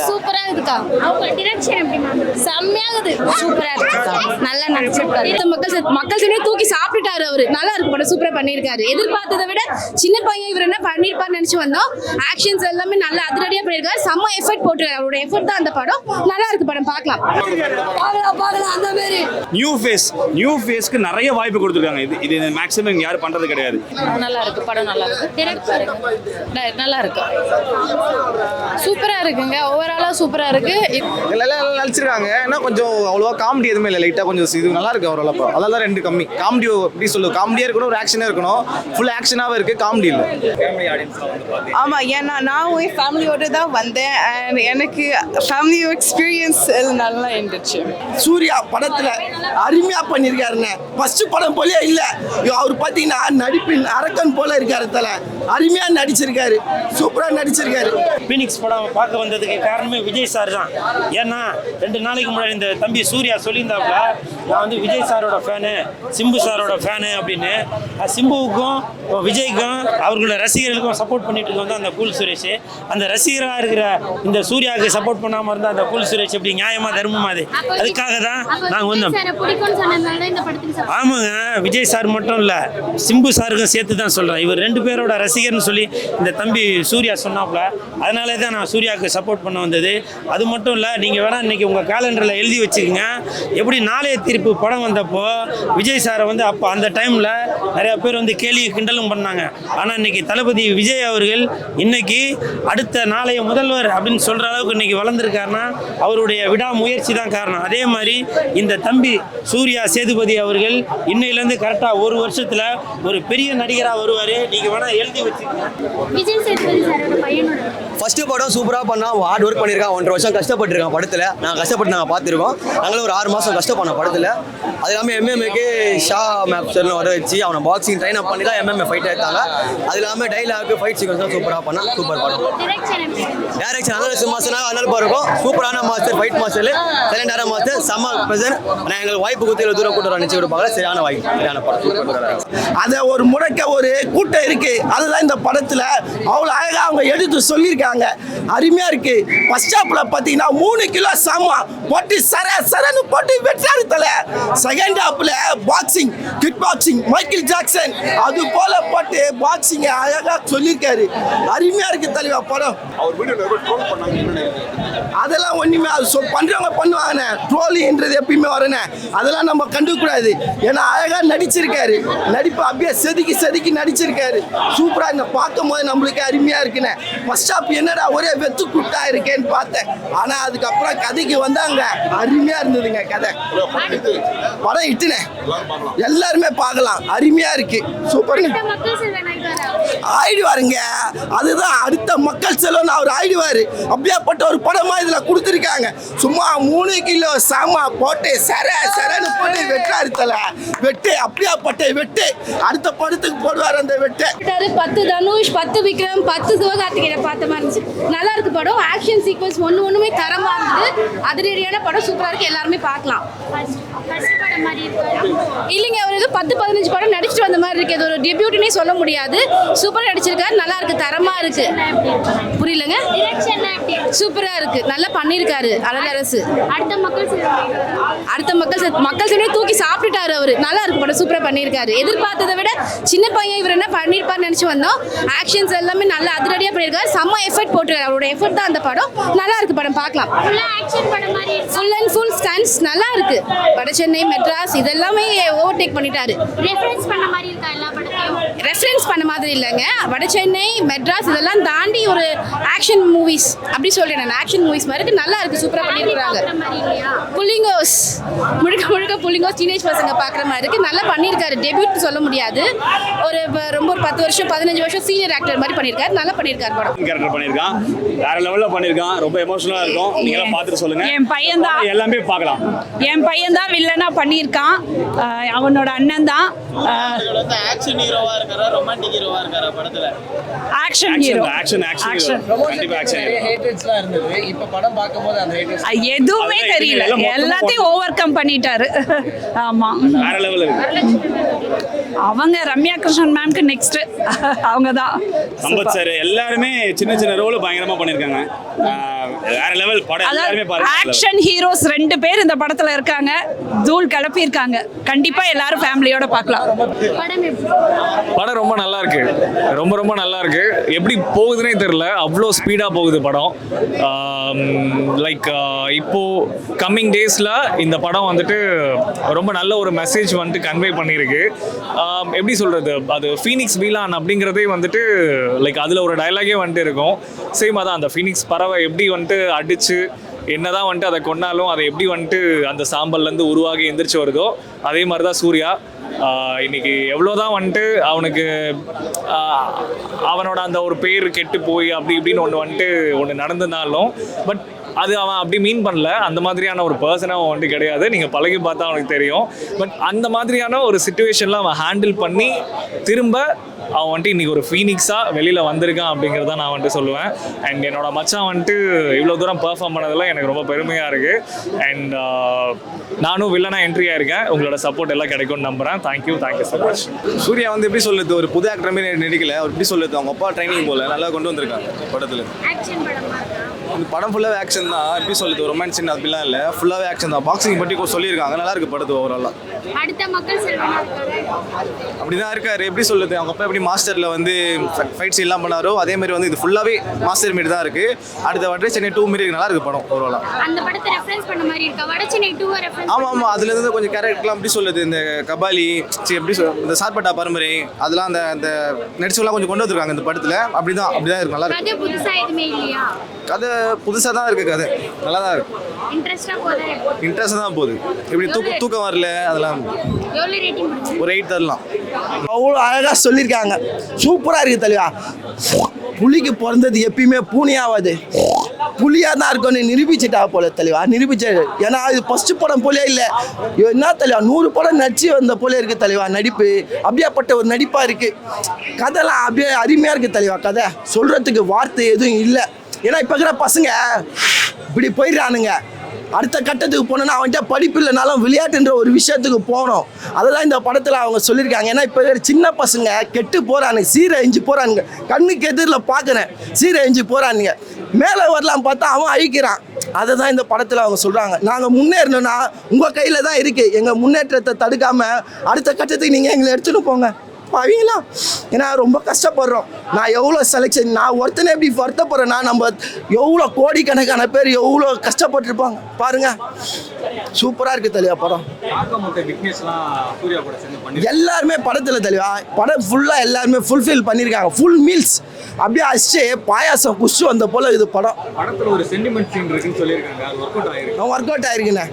சூப்பரா இருக்குக்கா. அவங்க டிரெக்ஷன் எப்படிமா? செம்மையா இருக்குது. சூப்பரா இருக்குக்கா. நல்லா நடிச்சிருக்காரு. மக்கள் சின்ன தூக்கி சாப்பிட்டுட்டாரு அவரு. நல்லா இருக்கு படம். சூப்பரா பண்ணிருக்காரு. எதிர்பார்த்ததை விட சின்ன பையன் இவர் என்ன பண்ணிருப்பாருன்னு நினைச்சு வந்தோம். ஆக்ஷன்ஸ் எல்லாமே நல்லா அதிரடியா பண்ணிருக்காரு. செம்ம எஃபர்ட் போட்டுருக்காரு. அவரோட எஃபர்ட் தான் அந்த படம். நல்லா இருக்கு படம். பார்க்கலாம் அந்த மாதிரி. நியூ ஃபேஸ்க்கு நிறைய வாய்ப்பு கொடுத்துருக்காங்க. இது மேக்ஸிமம் யாரும் பண்றது கிடையாது. நல்லா இருக்கு படம். நல்லா இருக்கு. நல்லா இருக்கு. சூப்பரா இருக்குங்க. ஓவராலா சூப்பரா இருக்கு. எல்லாம் நடிச்சிருக்காங்க. ஏன்னா கொஞ்சம் அவ்வளோவா காமெடி எதுவுமே இல்லை. லைட்டாக கொஞ்சம் இது நல்லா இருக்கு அவரோட. அதெல்லாம் ரெண்டு கம்மி. காமெடி எப்படி சொல்லுவோம், காமெடியாக இருக்கணும், ஒரு ஆக்ஷனாக இருக்கணும். ஃபுல் ஆக்ஷனாகவே இருக்கு, காமெடி இல்லை. ஆமாம், ஏன்னா நான் ஒரு ஃபேமிலியோடு தான் வந்தேன். அண்ட் எனக்கு ஃபேமிலி எக்ஸ்பீரியன்ஸ் நல்லா இருந்துச்சு. சூர்யா படத்தில் அருமையாக பண்ணியிருக்காருண்ணே. ஃபர்ஸ்ட் படம் போலே இல்லை. அவர் பார்த்தீங்கன்னா நடிப்பின் அரக்கன் போல இருக்காரு. தலை அருமையாக நடிச்சிருக்காரு. சூப்பராக நடிச்சிருக்காரு. பீனிக்ஸ் படம் பார்க்க வந்ததுக்கு காரணமே விஜய் சார் தான். ஏன்னா 2 நாளைக்கு முன்னாடி இந்த தம்பி சூர்யா சொல்லியிருந்தாப்புல, நான் வந்து விஜய் சாரோட ஃபேனு, சிம்பு சாரோட ஃபேனு அப்படின்னு. சிம்புவுக்கும் விஜய்க்கும் அவர்களோட ரசிகர்களுக்கும் சப்போர்ட் பண்ணிட்டு இருக்க வந்து அந்த கூல் சுரேஷ். அந்த ரசிகராக இருக்கிற இந்த சூர்யாவுக்கு சப்போர்ட் பண்ணாமல் இருந்தால் அந்த கூல் சுரேஷ் எப்படி நியாயமா தர்மமா? அது அதுக்காக தான் நாங்கள் வந்தோம். ஆமாங்க, விஜய் சார் மட்டும் இல்லை, சிம்பு சாருக்கும் சேர்த்து தான் சொல்கிறேன். இவர் 2 பேரோட ரசிகர்னு சொல்லி இந்த தம்பி சூர்யா சொன்னாப்புல, அதனாலே தான் நான் சூர்யாவுக்கு சப்போர்ட் பண்ண வந்தது. அது மட்டும் இல்லை, நீங்கள் வேணால் இன்றைக்கி உங்கள் கேலண்டரில் எழுதி வச்சுக்கோங்க. எப்படி நாளைய தீர்ப்பு படம் வந்தப்போ விஜய் சாரை வந்து அப்போ அந்த டைமில் நிறையா பேர் வந்து கேலி கிண்டலும் பண்ணாங்க. ஆனால் இன்றைக்கி தளபதி விஜய் அவர்கள் இன்னைக்கு அடுத்த நாளைய முதல்வர் அப்படின்னு சொல்கிற அளவுக்கு இன்றைக்கி வளர்ந்துருக்காருன்னா அவருடைய விடாமுயற்சி தான் காரணம். அதே மாதிரி இந்த தம்பி சூர்யா சேதுபதி அவர்கள் இன்னையிலேருந்து கரெக்டாக 1 வருஷத்தில் ஒரு பெரிய நடிகராக வருவார். நீங்கள் வேணால் எழுதி வச்சுக்கோங்க. விஜய் சேதுபதி சாரோட பையனோட ஃபர்ஸ்ட் படம் சூப்பராக பண்ணால் ஹார்ட் ஒர்க் பண்ணியிருக்கான். 1.5 வருஷம் கஷ்டப்பட்டுருக்கான் படத்தில். நாங்கள் கஷ்டப்பட்டு நாங்கள் பார்த்துருக்கோம். நாங்களும் ஒரு 6 மாதம் கஷ்டப்பட்டோம் படத்தில். அது இல்லாமல் எம்எம்ஏக்கு ஷா மேப்ஸ்டர்னு வர வச்சு அவனை பாக்ஸிங் ட்ரைன் அப் பண்ணி தான் எம்எம்ஏ ஃபைட் எடுத்தாங்க. அது இல்லாமல் டைலாக்கு ஃபைட் சீக்வன்ஸ் தான் சூப்பராக பண்ணால் சூப்பர் படம். டேரக்ஷன் அனலிஸ் மாஸ்டர்னா அனல்பா இருக்கும். சூப்பரான மாஸ்டர், ஃபைட் மாஸ்டர், சைலண்டான மாஸ்டர், செம்ம பிரசன்ட். நான் எங்களுக்கு வாய்ப்பு கொடுத்து தூரம் கூட்டு வர நினச்சி கொடுப்பாங்க. சரியான வாய்ப்பு, சரியான படம். அதை ஒரு முடக்க ஒரு கூட்டம் இருக்கு. அதுதான் இந்த படத்தில் அவ்வளோ அழகாக அவங்க எடுத்து சொல்லியிருக்காங்க. அருமையா இருக்கு. ஃபர்ஸ்ட் ஹாப்ல பாத்தீங்கன்னா 3 கிலோ சாமா போட்டு சரன்னு போட்டு வெட்டாரு தலை. செகண்ட் ஹாப்ல boxing, kick boxing, Michael Jackson அது போல போட்டு பாக்ஸிங் அழகா சொல்லியிருக்காரு. அருமையா இருக்கு தலைவா படம். அதெல்லாம் ஒண்ணுமே அது பண்றவங்க பண்ணுவாங்க. ட்ரோலின்றது எப்பயுமே வரனே, அதெல்லாம் நம்ம கண்டுக்க கூடாது. ஏன்னா அழகா நடிச்சிருக்காரு. நடிப்பு அப்படியே செதுக்கி நடிச்சிருக்காரு. சூப்பரா இந்த பார்க்கும் போது நம்மளுக்கு அருமையா இருக்குன்னு. ஃபர்ஸ்ட் ஹாப் என்னடா ஒரே வெத்து குட்டா இருக்கேன்னு பார்த்தேன். ஆனா அதுக்கப்புறம் கதைக்கு வந்தாங்க. அருமையா இருந்ததுங்க கதை. படம் இட்டுனே எல்லாருமே பார்க்கலாம். அருமையா இருக்கு. சூப்பர் ஆயிடுவாருங்க. அதுதான் அடுத்த மக்கள் செல்வன் அவர் ஆயிடுவாரு. அப்படியாப்பட்ட ஒரு படமா இதுல கொடுத்துருக்காங்க. சும்மா 3 கிலோ சாமா போட்டு சரன்னு போட்டு வெட்டாரு தலை. வெட்டு அப்படியாப்பட்ட வெட்டு அடுத்த படத்துக்கு போடுவார் அந்த வெட்டு. 10 தனுஷ், 10 விக்ரம், 10 சிவகார்த்திகேயனை பார்த்த மாதிரி இருந்துச்சு. நல்லா இருக்கு படம். ஆக்ஷன் சீக்வன்ஸ் ஒண்ணுமே தரமா இருந்தது. அதிரடியான படம். சூப்பரா இருக்கு. எல்லாருமே பார்க்கலாம். இல்லைங்க, அவருக்கு 10-15 படம் நடிச்சுட்டு வந்த மாதிரி இருக்கு. இது ஒரு டெபியூட்னே சொல்ல முடியாது. சூப்பரா நடிச்சிருக்காரு. நல்லா இருக்கு. தரமா இருக்கு. புரியலங்க. சூப்பரா இருக்கு. நல்லா பண்ணிருக்காரு அழகரசு. அடுத்த மக்கள் சின்ன தூக்கி சாப்பிட்டுட்டாரு அவரு. நல்லா இருக்கு படம். சூப்பரா பண்ணிருக்காரு. எதிர்பார்த்ததை விட சின்ன பையன் இவர் என்ன பண்ணிருப்பாருன்னு நினைச்சு வந்தோம். ஆக்ஷன்ஸ் எல்லாமே நல்லா அதிரடியா பண்ணிருக்காரு. செம்ம எஃபர்ட் போட்டுருக்காரு. அவரோட எஃபர்ட் தான் அந்த படம். நல்லா இருக்கு படம். பார்க்கலாம். ஃபுல் அண்ட் ஃபுல் ஸ்டன்ஸ் நல்லா இருக்கு. வட சென்னை, மெட்ராஸ் இதெல்லாமே ஓவர்டேக் பண்ணிட்டாரு. ரெஃபரன்ஸ் பண்ண மாதிரி இல்லைங்க. வட சென்னை, மெட்ராஸ் இதெல்லாம் தாண்டி ஒரு ஆக்ஷன் மூவிஸ் அப்படி சொல்றேன் நான். ஆக்ஷன் மூவிஸ் மாதிரி இருக்கு. நல்லா இருக்கு. சூப்பரா பண்ணிருக்காங்க. புல்லிங்கோஸ் முழுக்க புல்லிங்கோஸ் டீனேஜ் பசங்க பார்க்குற மாதிரி இருக்கு. நல்லா பண்ணியிருக்காரு. டெபியூட் சொல்ல முடியாது. ரொம்ப 10 வருஷம் 15 வருஷம் சீனியர் ஆக்டர் மாதிரி பண்ணியிருக்காரு. நல்லா பண்ணியிருக்காரு படம். கேரக்டர் பண்ணியிருக்கான். வேற லெவலில் பண்ணியிருக்கான். ரொம்ப எமோஷனலாக இருக்கும். நீங்களாம் பார்த்துட்டு சொல்லுங்க. என் பையன் தான் எல்லாமே பார்க்கலாம். என் பையன் தான் வில்லனா பண்ணியிருக்கான். அவனோட அண்ணன் தான் ஆக்ஷன் ஹீரோவா இருக்காரா, ரொமான்டிக் ஹீரோவா இருக்காரா படத்துல? Action hero. ஆக்ஷன் கண்டிப்பா ஆக்ஷன் ஹீரோ. ஹேட்டர்ஸ்லாம் இருந்தது. இப்ப படம் பார்க்கும்போது அந்த ஹேட்டர்ஸ் எதுவுமே தெரியல. எல்லாத்தையும் ஓவர் கம் பண்ணிட்டாரு. ஆமா, வேற லெவல் இருக்கு. அவங்க ரம்யா கிருஷ்ணன் மேம்க்கு நெக்ஸ்ட் அவங்க தான் சம்பத் சார் எல்லாருமே சின்ன சின்ன ரோல் பயங்கரமா பண்ணிருக்காங்க. வேற லெவல் படம் எல்லாருமே பாருங்க. ஆக்ஷன் ஹீரோஸ் 2 பேர் இந்த படத்துல இருக்காங்க, தூள் கிளப்பி இருக்காங்க. கண்டிப்பா எல்லாரும் ஃபேமிலியோட பார்க்கலாம். படம் ரொம்ப நல்லா இருக்கு, ரொம்ப ரொம்ப நல்லா இருக்கு. எப்படி போகுதுன்னே தெரியல, அவ்வளோ ஸ்பீடாக போகுது படம். லைக் இப்போ கம்மிங் டேஸில் இந்த படம் வந்துட்டு ரொம்ப நல்ல ஒரு மெசேஜ் வந்துட்டு கன்வே பண்ணியிருக்கு. எப்படி சொல்கிறது, அது ஃபீனிக்ஸ் வீலான் அப்படிங்கிறதே வந்துட்டு லைக் அதில் ஒரு டயலாகே வந்துட்டு இருக்கும். சேம் அதான், அந்த ஃபீனிக்ஸ் பறவை எப்படி வந்துட்டு அடித்து என்னதான் வந்துட்டு அதை கொண்டாலும் அதை எப்படி வந்துட்டு அந்த சாம்பல்லேருந்து உருவாகி எந்திரிச்சு வருதோ அதே மாதிரி தான் சூர்யா. இன்னைக்கு எவ்வளோதான் வந்துட்டு அவனுக்கு அவனோட அந்த ஒரு பேர் கெட்டு போய் அப்படி இப்படின்னு ஒன்று நடந்ததுனாலும் பட் அது அவன் அப்படி மீன் பண்ணல. அந்த மாதிரியான ஒரு பர்சனாக அவன் வந்துட்டு கிடையாது. நீங்கள் பழகி பார்த்தா அவனுக்கு தெரியும். பட் அந்த மாதிரியான ஒரு சுச்சுவேஷனில் அவன் ஹேண்டில் பண்ணி திரும்ப அவன் வந்துட்டு இன்றைக்கி ஒரு ஃபீனிக்ஸாக வெளியில் வந்திருக்கான் அப்படிங்கிறத நான் வந்துட்டு சொல்லுவேன். அண்ட் என்னோட மச்சான் வந்துட்டு இவ்வளோ தூரம் பெர்ஃபார்ம் பண்ணதில் எனக்கு ரொம்ப பெருமையாக இருக்குது. அண்ட் நானும் வில்லனாக என்ட்ரி ஆயிருக்கேன். உங்களோட சப்போர்ட் எல்லாம் கிடைக்கும்னு நம்புகிறேன். Thank you so much. சூர்யா வந்து எப்படி சொல்லுது, ஒரு புது ஆக்டர் மாதிரி நடிக்கல. அவர் எப்படி சொல்லுது, அவங்க அப்பா ட்ரைனிங் போல நல்லா கொண்டு வந்திருக்காங்க படத்தில். இந்த படம் ஃபுல்லாகவே ஆக்ஷன் தான். எப்படி சொல்லுது, ரொமான்ஸ் சீன் அப்படிலாம் இல்லை, ஃபுல்லாகவே ஆக்ஷன் தான். பாக்ஸிங் பற்றி சொல்லியிருக்காங்க, நல்லா இருக்கு படத்து ஓவராலாக. அடுத்த மக்கள் செல்வனா இருக்காரு. அப்படிதான் இருக்காரு. எப்படி சொல்லுது, அவங்க அப்பா எப்படி மாஸ்டரில் வந்து ஃபைட்ஸ் எல்லாம் பண்ணாரோ அதே மாதிரி வந்து இது ஃபுல்லாகவே மாஸ்டர் மாரி தான் இருக்கு. அடுத்த வடை சென்னை 2 மாரி நல்லா இருக்கு படம் ஓவராலாக. அந்த படத்தை ரெஃபரன்ஸ் பண்ண மாதிரி இருக்கா, வடை சென்னை 2 ரெஃபரன்ஸ்? ஆமாம், அதுல இருந்து கொஞ்சம் கேரக்டர்லாம் எப்படி சொல்லுது, இந்த கபாலி எப்படி இந்த சார்பட்டா பரம்பரை அதெல்லாம் அந்த நடிச்சவங்களாம் கொஞ்சம் கொண்டு வந்திருக்காங்க இந்த படத்தில். அப்படிதான் இருக்கு, நல்லா இருக்கு. கதை புதுசா எதுவுமே இல்லையா? கதை புதுசாக தான் இருக்கு, கதை நல்லா தான் இருக்கு. இன்ட்ரெஸ்டாக தான் போகுது. இப்படி தூக்கம் வரல அதெல்லாம். எவ்வளவு ரேட்டிங் கொடுங்க? ஒரு 8 தரலாம். அவ்வளோ அழகாக சொல்லியிருக்காங்க, சூப்பராக இருக்குது தலைவா. புலிக்கு பிறந்தது எப்பயுமே பூனையாகாது, புலியாக தான் இருக்கும்னு நிரூபிச்சுட்டா போல தலைவா, நிரூபிச்சாரு. ஏன்னா இது ஃபஸ்ட்டு படம் போலே இல்லை, என்ன தலைவா 100 படம் நடிச்சு வந்த போல இருக்குது தலைவா. நடிப்பு அப்படியாப்பட்ட ஒரு நடிப்பாக இருக்குது. கதைலாம் அப்படியே அருமையாக இருக்குது தலைவா. கதை சொல்கிறதுக்கு வார்த்தை எதுவும் இல்லை. ஏன்னா இப்போ இருக்கிற பசங்க இப்படி போயிடுறானுங்க. அடுத்த கட்டத்துக்கு போனோன்னா அவன்கிட்ட படிப்பு இல்லைனாலும் விளையாட்டுன்ற ஒரு விஷயத்துக்கு போகணும். அதெல்லாம் இந்த படத்தில் அவங்க சொல்லியிருக்காங்க. ஏன்னா இப்போ சின்ன பசங்க கெட்டு போகிறானுங்க, சீரழிஞ்சு போகிறானுங்க. கண்ணுக்கு எதிரில் பார்க்குறேன், சீரழிஞ்சு போகிறானுங்க. மேலே வரலாம் பார்த்தா அவன் அழிக்கிறான். அதை தான் இந்த படத்தில் அவங்க சொல்கிறாங்க. நாங்கள் முன்னேறணும்னா உங்கள் கையில் தான் இருக்குது. எங்கள் முன்னேற்றத்தை தடுக்காமல் அடுத்த கட்டத்துக்கு நீங்கள் எங்களை எடுத்துகிட்டு போங்க பாவீங்களா. ஏன்னா ரொம்ப கஷ்டப்படுறோம். நான் எவ்வளோ செலெக்ஷன், நான் ஒருத்தனை எப்படி வருத்தப்படுறேன்னா நம்ம எவ்வளோ கோடிக்கணக்கான பேர் எவ்வளோ கஷ்டப்பட்டுருப்பாங்க பாருங்க. சூப்பராக இருக்குது தெளிவா படம். எல்லாருமே படத்தில் தெளிவா படம் ஃபுல்லாக எல்லாருமே ஃபுல்ஃபில் பண்ணியிருக்காங்க. ஃபுல் மீல்ஸ் அப்படியே அடிச்சு பாயாசம் குஷு வந்த போல இது படம். படத்தில் ஒரு சென்டிமெண்ட் சீன் இருக்குன்னு சொல்லியிருக்காங்க, அது ஒர்க் அவுட் ஆயிருக்குண்ணே.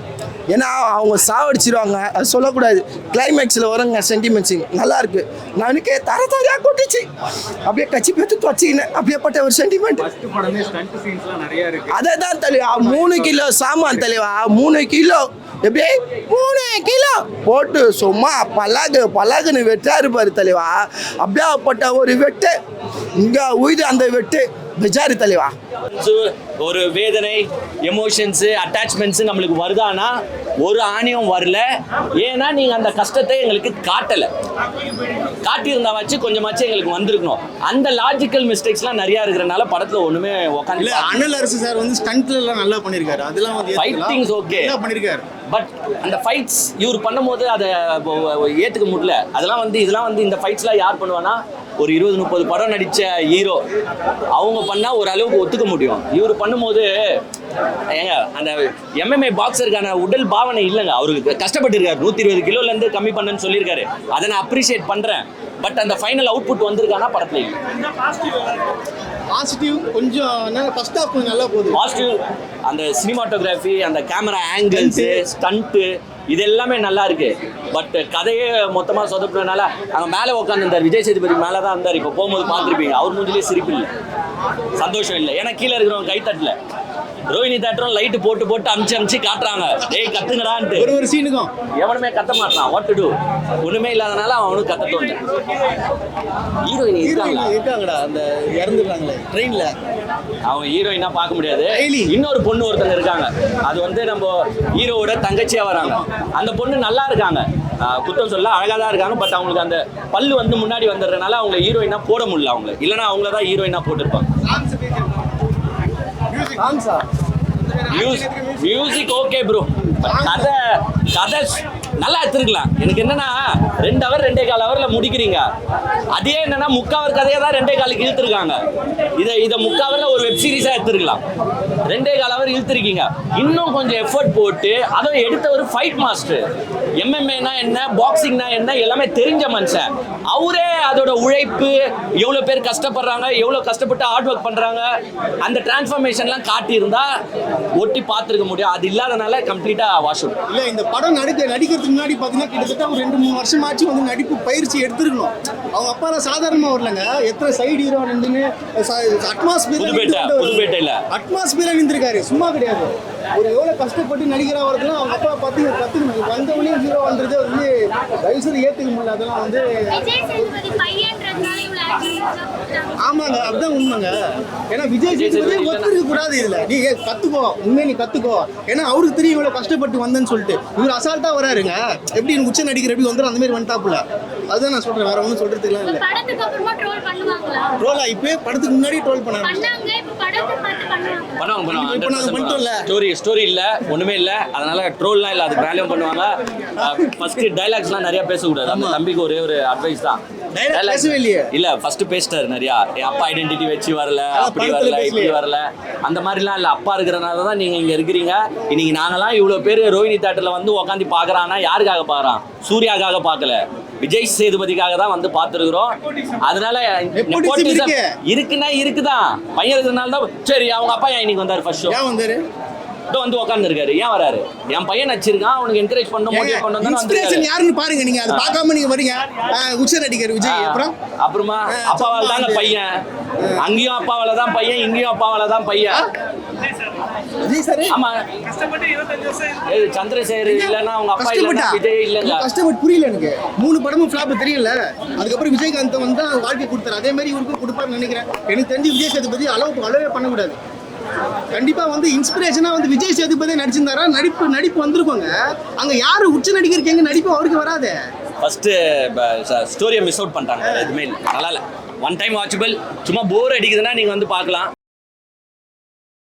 ஏன்னா அவங்க சாவடிச்சிருவாங்க, அது சொல்லக்கூடாது. கிளைமேக்ஸில் வருங்க சென்டிமெண்ட் சீன் நல்லா இருக்கு. நானுக்கே தரையாக கொட்டுச்சு, அப்படியே கட்சி பேத்து துவச்சிக்கினேன். அப்படியேப்பட்ட ஒரு சென்டிமெண்ட். அதை தான் தெளிவா 3 கிலோ சாமான் தெளிவா 3 கிலோ எப்படி 3 கிலோ போட்டு சும்மா பலகுன்னு வெட்டா இருப்பாரு தெளிவா. அப்படியாப்பட்ட ஒரு வெட்டு இங்கே உயிர் அந்த வெட்டு பெஜாரி தலைவா. ஒரு வேதனை, எமோஷன்ஸு, அட்டாச்மெண்ட்ஸு நம்மளுக்கு வருதானா ஒரு ஆணியும் வரல. ஏன்னா நீங்கள் அந்த கஷ்டத்தை எங்களுக்கு காட்டியிருந்தாச்சு கொஞ்சமாச்சும் எங்களுக்கு வந்திருக்கணும். அந்த லாஜிக்கல் மிஸ்டேக்ஸ்லாம் நிறையா இருக்கிறனால படத்தில் ஒன்றுமே உட்காந்து. அண்ணல் அரசு சார் வந்து ஸ்டண்ட்லாம் நல்லா பண்ணியிருக்காரு. அதெல்லாம் வந்து ஃபைட்டிங்ஸ் ஓகே பண்ணியிருக்காரு. பட் அந்த ஃபைட்ஸ் இவர் பண்ணும்போது அதை ஏற்றுக்க முடியல. இதெல்லாம் வந்து இந்த ஃபைட்ஸ்லாம் யார் பண்ணுவானா, ஒரு 20-30 படம் நடித்த ஹீரோ அவங்க பண்ணால் ஓரளவுக்கு ஒத்துக்க முடியும். இவர் பண்ணும்போது ஏங்க அந்த MMA பாக்ஸருக்கான உடல் பாவனை இல்லைங்க. அவருக்கு கஷ்டப்பட்டுருக்காரு. 120 கிலோலேருந்து கம்மி பண்ணுன்னு சொல்லியிருக்காரு. அதை நான் அப்ரிஷியேட் பண்ணுறேன். பட் அந்த ஃபைனல் அவுட்புட் வந்திருக்கானா படத்தில் இல்லை. பாசிட்டிவ் கொஞ்சம் ஃபர்ஸ்ட் ஹாஃப் கொஞ்சம் நல்லா போகுது. பாசிட்டிவ் அந்த சினிமாட்டோகிராஃபி, அந்த கேமரா ஆங்கிள்ஸு, ஸ்டண்ட்டு இது எல்லாமே நல்லா இருக்கு. பட் கதையே மொத்தமாக சொதப்பினால அங்கே மேலே உட்காந்துருந்தார். விஜய் சேதுபதி மேலே தான் இருந்தார். இப்போ போகும்போது பார்த்துருப்பீங்க, அவர் மூஞ்சிலே சிரிப்பு இல்லை, சந்தோஷம் இல்லை. ஏன்னா கீழே இருக்கிறவங்க கைத்தட்டல. ரோஹினி தேட்டரும் லைட்டு போட்டு அமிச்சு காட்டுறாங்க, ஏய் கத்துங்கடான்ட்டு. ஒரு சீனுக்கும் எவனுமே கத்த மாட்டான். வாட் டு டூ ஒண்ணுமே இல்லாதனால அவனுக்கு கத்த தோணும். ஹீரோயின் இருக்காங்கடா, அந்த இறந்துடுறாங்களே ட்ரெயின்ல, அவங்க ஹீரோயினா பார்க்க முடியாது. இன்னொரு பொண்ணு ஒருத்தங்க இருக்காங்க, அது வந்து நம்ம ஹீரோவோட தங்கச்சியா வராங்க. அந்த பொண்ணு நல்லா இருக்காங்க. குத்தம் சொல்ல அழகாக தான் இருக்காங்க. பட் அவங்களுக்கு அந்த பல்லு வந்து முன்னாடி வந்துடுறதுனால அவங்கள ஹீரோயினா போட முடியல அவங்க. இல்லைன்னா அவங்கள தான் ஹீரோயினா போட்டிருப்பாங்க. Music okay bro. கதை கதை நல்லா எடுத்துருக்கலாம். எனக்கு என்னன்னா 2 ஹவர் 2.25 ஹவர்ல முடிக்கிறீங்க. அதே என்னன்னா 3/4 ஹவர் கதையை தான் 2.25 ஹவருக்கு இழுத்துருக்காங்க. இதை 3/4 ஹவர்ல ஒரு வெப் சீரிஸா எடுத்துருக்கலாம். 2.25 ஹவர் இழுத்துருக்கீங்க. இன்னும் கொஞ்சம் எஃபர்ட் போட்டு அதை எடுத்த ஒரு ஃபைட் மாஸ்டர். MMA என்ன, பாக்ஸிங்னா என்ன எல்லாமே தெரிஞ்ச மனுஷன். அவரே அதோட உழைப்பு, எவ்வளோ பேர் கஷ்டப்படுறாங்க, எவ்வளோ கஷ்டப்பட்டு ஹார்ட் ஒர்க் பண்றாங்க, அந்த டிரான்ஸ்ஃபர்மேஷன்லாம் காட்டியிருந்தா ஒட்டி பார்த்துருக்க முடியும். அது இல்லாதனால கம்ப்ளீட்டா வாஷ் அவுட். இல்ல இந்த படம் நடிக்கிறதுக்கு முன்னாடி பாத்தீங்கன்னா கிட்டத்தட்ட ஒரு 2-3 வருஷமாச்சு வந்து நடிப்பு பயிற்சி எடுத்துருக்கணும். அவங்க அப்பாலாம் சாதாரணமா வரலங்க. எத்தனை சைடு ஹீரோ நின்று புதுப்பேட்டையில அட்மாஸ்பியரா நின்றுருக்காரு. சும்மா கிடையாது. ஒரு எவ்வளவு கஷ்டப்பட்டு நடிகரா வரதுலாம் அவங்க அப்பா பார்த்து கத்துக்கணும். வந்தவனே ஹீரோ வந்தது வந்து வயசுல ஏத்துக்க முடியல. அதெல்லாம் வந்து ஆமாங்க, அதுதான் உண்மைங்க. ஏன்னா விஜய் சேதுபதி ஒத்துக்க கூடாது. இதுல நீ கத்துக்கோ, உண்மையை நீ கத்துக்கோ. ஏன்னா அவருக்கு தெரியும் இவ்வளவு கஷ்டப்பட்டு வந்தேன்னு சொல்லிட்டு. இவர் அசால்ட்டா வராருங்க. எப்படி உச்ச நடிகர் எப்படி வந்துடும் அந்த மாதிரி வந்துட்டாப்புல. அதுதான் நான் சொல்றேன். வேற ஒன்றும் சொல்றதுக்குலாம் இல்லை. ட்ரோலா இப்பயே படத்துக்கு முன்னாடி ட்ரோல் பண்ணாங்க. ஸ்டோரி இல்ல, ஒண்ணுமே இல்ல. அதனால ட்ரோல்லாம் இல்ல, அதுக்கு வேலையும் பண்ணுவாங்க. ஃபர்ஸ்ட் டைலாக்ஸ்லாம் நிறைய பேசக்கூடாது. அந்த தம்பிக்கு ஒரே ஒரு அட்வைஸ் தான். இல்ல ஃபர்ஸ்ட் பேசிட்டாரு நிறைய. என் அப்பா ஐடென்டிட்டி வச்சு வரல, அப்படி வரல, இப்படி வரல, அந்த மாதிரிலாம் இல்ல. அப்பா இருக்கிறனால தான் நீங்க இங்க இருக்கிறீங்க. இன்னைக்கு நாங்கெல்லாம் இவ்வளவு பேர் ரோஹிணி தேட்டர்ல வந்து உட்காந்து பாக்குறான்னா யாருக்காக பாக்குறான்? சூர்யாக்காக பார்க்கல, விஜய் சேதுபதிக்காக தான் வந்து பார்த்துருக்குறோம். அதனால இருக்குன்னா இருக்குதான். பையன் இருக்கிறதுனால தான். சரி, அவங்க அப்பா ஏன் இன்னைக்கு வந்தாரு? ஃபர்ஸ்ட் ஷோ வந்தாரு, வந்து உட்கார்ந்து இருக்காரு. ஏன் வராரு? என் பையன் நடிச்சிருக்கான், அவனுக்கு என்கரேஜ் பண்ணணும், மோட்டிவேட் பண்ணணும். இன்ஸ்பிரேஷன் யாருன்னு பாருங்க. நீங்க அதை பார்க்காம நீங்க வரீங்க. உச்ச நடிகர் விஜய். அப்புறமா அப்பாவால தாங்க பையன். அங்கேயும் அப்பாவால தான் பையன், இங்கேயும் அப்பாவால தான் பையன். ஆமா, சந்திரசேகர் இல்லன்னா அவங்க அப்பா இல்லன்னா விஜய் இல்லங்க. கஷ்டப்பட்டு புரியல எனக்கு. 3 படமும் ஃபிளாப் தெரியல. அதுக்கப்புறம் விஜயகாந்த் வந்து வாழ்க்கை கொடுத்தாரு. அதே மாதிரி இவருக்கும் கொடுப்பாருன்னு நினைக்கிறேன். எனக்கு தெரிஞ்சு விஜய் சேதுபதி அளவே பண்ணக்கூடாது. கண்டிப்பா வந்து இன்ஸ்பிரேஷனா வந்து விஜய் சேதுபதி நடிச்சிருந்தாரா நடிப்பு வந்திருப்பாங்க. அங்க யாரு உச்ச நடிகருக்கு எங்க நடிப்பு அவருக்கு வராது. ஃபர்ஸ்ட் ஸ்டோரியை மிஸ் அவுட் பண்ணிட்டாங்க. எதுவுமே இல்லை, நல்லா இல்லை. One time watchable. சும்மா போர் அடிக்குதுன்னா நீங்க வந்து பார்க்கலாம்.